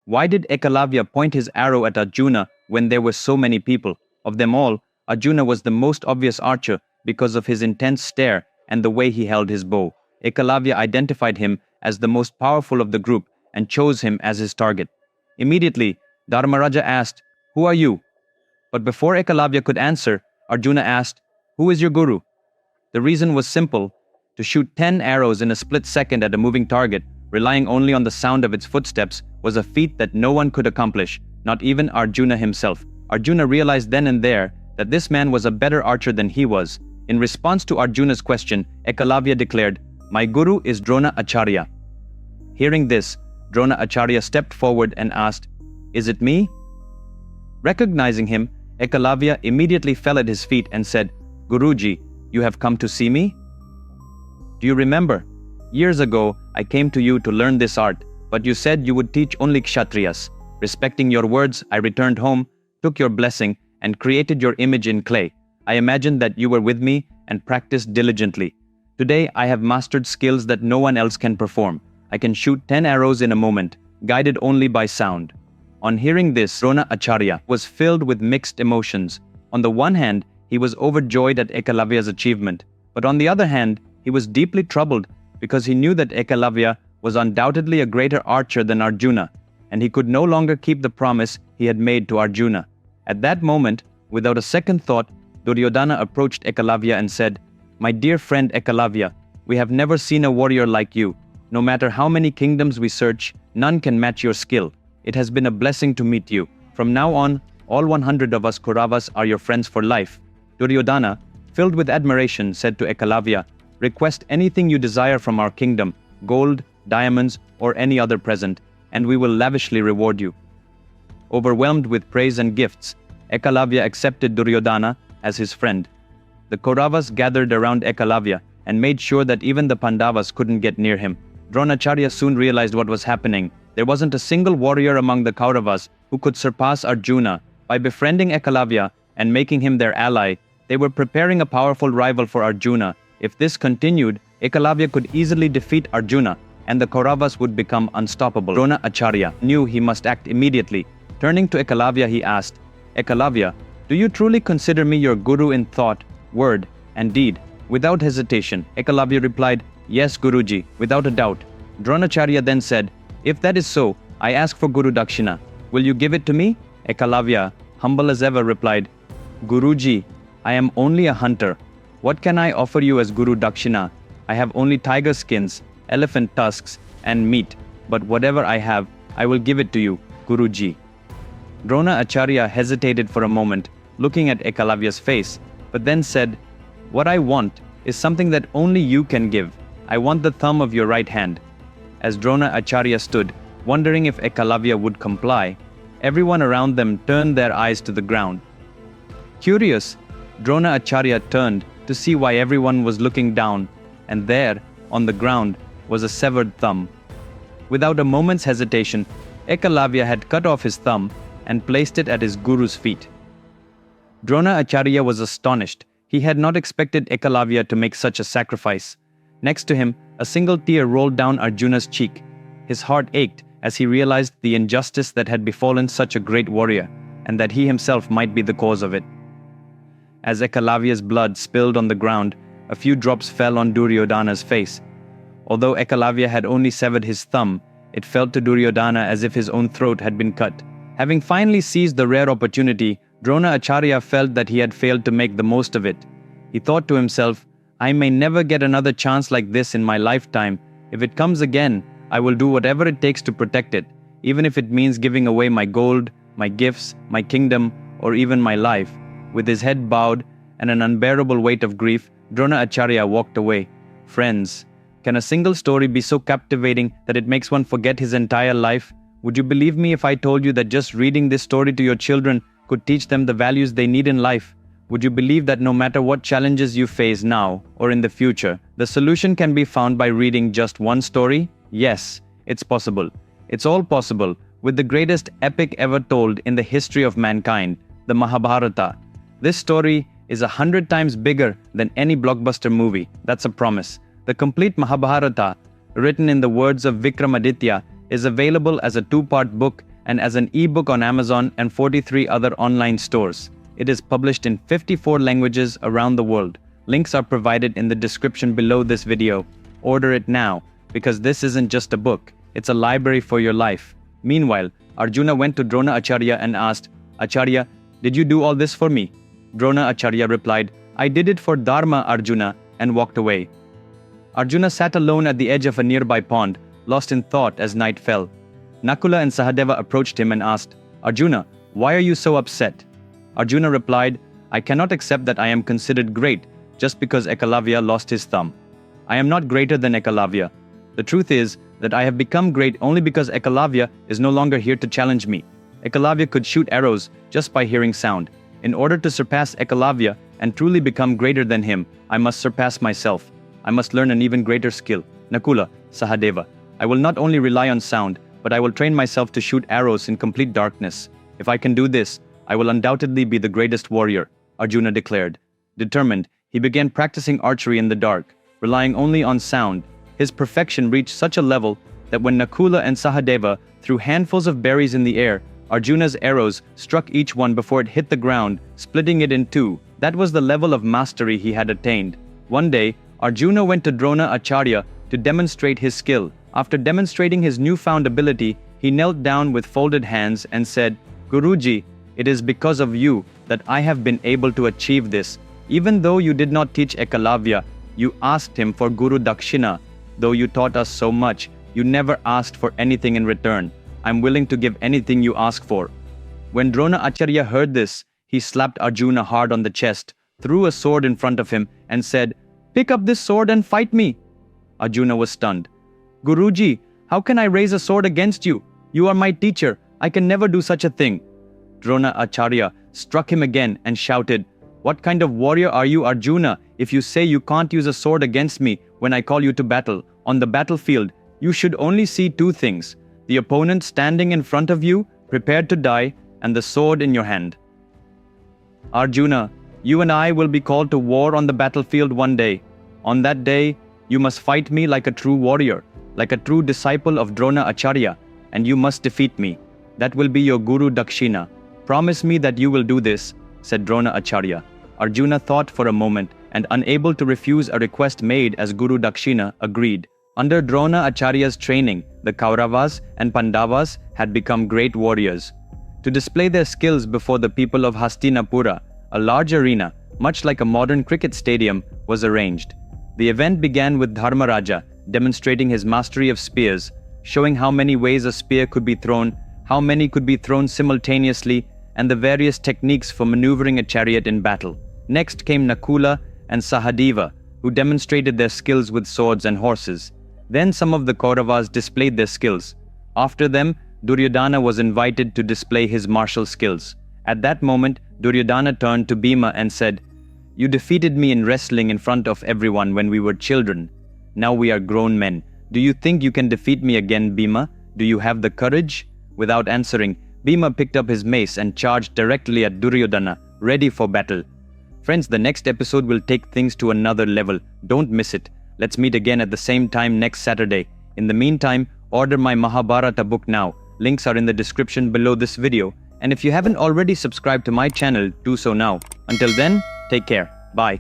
Why did Ekalavya point his arrow at Arjuna when there were so many people? Of them all, Arjuna was the most obvious archer because of his intense stare and the way he held his bow. Ekalavya identified him as the most powerful of the group and chose him as his target. Immediately, Dharmaraja asked, "Who are you?" But before Ekalavya could answer, Arjuna asked, "Who is your guru?" The reason was simple: to shoot 10 arrows in a split second at a moving target, relying only on the sound of its footsteps, was a feat that no one could accomplish, not even Arjuna himself. Arjuna realized then and there that this man was a better archer than he was. In response to Arjuna's question, Ekalavya declared, "My guru is Dronacharya." Hearing this, Dronacharya stepped forward and asked, "Is it me?" Recognizing him, Ekalavya immediately fell at his feet and said, "Guruji, you have come to see me? Do you remember? Years ago, I came to you to learn this art, but you said you would teach only Kshatriyas. Respecting your words, I returned home, took your blessing, and created your image in clay. I imagined that you were with me and practiced diligently. Today, I have mastered skills that no one else can perform. I can shoot 10 arrows in a moment, guided only by sound." On hearing this, Dronacharya was filled with mixed emotions. On the one hand, he was overjoyed at Ekalavya's achievement, but on the other hand, he was deeply troubled because he knew that Ekalavya was undoubtedly a greater archer than Arjuna, and he could no longer keep the promise he had made to Arjuna. At that moment, without a second thought, Duryodhana approached Ekalavya and said, "My dear friend Ekalavya, we have never seen a warrior like you. No matter how many kingdoms we search, none can match your skill. It has been a blessing to meet you. From now on, all 100 of us Kauravas are your friends for life." Duryodhana, filled with admiration, said to Ekalavya, "Request anything you desire from our kingdom, gold, diamonds, or any other present, and we will lavishly reward you." Overwhelmed with praise and gifts, Ekalavya accepted Duryodhana as his friend. The Kauravas gathered around Ekalavya and made sure that even the Pandavas couldn't get near him. Dronacharya soon realized what was happening. There wasn't a single warrior among the Kauravas who could surpass Arjuna. By befriending Ekalavya and making him their ally, they were preparing a powerful rival for Arjuna. If this continued, Ekalavya could easily defeat Arjuna, and the Kauravas would become unstoppable. Dronacharya knew he must act immediately. Turning to Ekalavya, he asked, "Ekalavya, do you truly consider me your guru in thought, word, and deed?" Without hesitation, Ekalavya replied, "Yes, Guruji, without a doubt." Dronacharya then said, "If that is so, I ask for Guru Dakshina. Will you give it to me?" Ekalavya, humble as ever, replied, "Guruji, I am only a hunter. What can I offer you as Guru Dakshina? I have only tiger skins, elephant tusks, and meat. But whatever I have, I will give it to you, Guruji." Dronacharya hesitated for a moment, looking at Ekalavya's face, but then said, "What I want is something that only you can give. I want the thumb of your right hand." As Dronacharya stood, wondering if Ekalavya would comply, everyone around them turned their eyes to the ground. Curious, Dronacharya turned to see why everyone was looking down, and there, on the ground, was a severed thumb. Without a moment's hesitation, Ekalavya had cut off his thumb and placed it at his guru's feet. Dronacharya was astonished. He had not expected Ekalavya to make such a sacrifice. Next to him, a single tear rolled down Arjuna's cheek. His heart ached as he realized the injustice that had befallen such a great warrior, and that he himself might be the cause of it. As Ekalavya's blood spilled on the ground, a few drops fell on Duryodhana's face. Although Ekalavya had only severed his thumb, it felt to Duryodhana as if his own throat had been cut. Having finally seized the rare opportunity, Dronacharya felt that he had failed to make the most of it. He thought to himself, "I may never get another chance like this in my lifetime. If it comes again, I will do whatever it takes to protect it, even if it means giving away my gold, my gifts, my kingdom, or even my life." With his head bowed and an unbearable weight of grief, Dronacharya walked away. Friends, can a single story be so captivating that it makes one forget his entire life? Would you believe me if I told you that just reading this story to your children could teach them the values they need in life? Would you believe that no matter what challenges you face now or in the future, the solution can be found by reading just one story? Yes, it's possible. It's all possible with the greatest epic ever told in the history of mankind, the Mahabharata. This story is 100 times bigger than any blockbuster movie. That's a promise. The complete Mahabharata, written in the words of Vikramaditya, is available as a 2-part book and as an ebook on Amazon and 43 other online stores. It is published in 54 languages around the world. Links are provided in the description below this video. Order it now, because this isn't just a book, it's a library for your life. Meanwhile, Arjuna went to Dronacharya and asked, "Acharya, did you do all this for me?" Dronacharya replied, "I did it for Dharma, Arjuna," and walked away. Arjuna sat alone at the edge of a nearby pond, lost in thought as night fell. Nakula and Sahadeva approached him and asked, "Arjuna, why are you so upset?" Arjuna replied, "I cannot accept that I am considered great just because Ekalavya lost his thumb. I am not greater than Ekalavya. The truth is that I have become great only because Ekalavya is no longer here to challenge me. Ekalavya could shoot arrows just by hearing sound. In order to surpass Ekalavya and truly become greater than him, I must surpass myself. I must learn an even greater skill. Nakula, Sahadeva, I will not only rely on sound, but I will train myself to shoot arrows in complete darkness. If I can do this, I will undoubtedly be the greatest warrior," Arjuna declared. Determined, he began practicing archery in the dark, relying only on sound. His perfection reached such a level that when Nakula and Sahadeva threw handfuls of berries in the air, Arjuna's arrows struck each one before it hit the ground, splitting it in two. That was the level of mastery he had attained. One day, Arjuna went to Dronacharya to demonstrate his skill. After demonstrating his newfound ability, he knelt down with folded hands and said, "Guruji, it is because of you that I have been able to achieve this. Even though you did not teach Ekalavya, you asked him for Guru Dakshina. Though you taught us so much, you never asked for anything in return. I'm willing to give anything you ask for." When Dronacharya heard this, he slapped Arjuna hard on the chest, threw a sword in front of him, and said, "Pick up this sword and fight me." Arjuna was stunned. "Guruji, how can I raise a sword against you? You are my teacher. I can never do such a thing." Dronacharya struck him again and shouted, "What kind of warrior are you, Arjuna, if you say you can't use a sword against me when I call you to battle? On the battlefield, you should only see two things: the opponent standing in front of you, prepared to die, and the sword in your hand." "Arjuna, you and I will be called to war on the battlefield one day. On that day, you must fight me like a true warrior, like a true disciple of Dronacharya, and you must defeat me. That will be your Guru Dakshina. Promise me that you will do this," said Dronacharya. Arjuna thought for a moment, and unable to refuse a request made as Guru Dakshina, agreed. Under Dronacharya's training, the Kauravas and Pandavas had become great warriors. To display their skills before the people of Hastinapura, a large arena, much like a modern cricket stadium, was arranged. The event began with Dharmaraja demonstrating his mastery of spears, showing how many ways a spear could be thrown, how many could be thrown simultaneously, and the various techniques for maneuvering a chariot in battle. Next came Nakula and Sahadeva, who demonstrated their skills with swords and horses. Then some of the Kauravas displayed their skills. After them, Duryodhana was invited to display his martial skills. At that moment, Duryodhana turned to Bhima and said, "You defeated me in wrestling in front of everyone when we were children. Now we are grown men. Do you think you can defeat me again, Bhima? Do you have the courage?" Without answering, Bhima picked up his mace and charged directly at Duryodhana, ready for battle. Friends, the next episode will take things to another level. Don't miss it. Let's meet again at the same time next Saturday. In the meantime, order my Mahabharata book now. Links are in the description below this video. And if you haven't already subscribed to my channel, do so now. Until then, take care. Bye.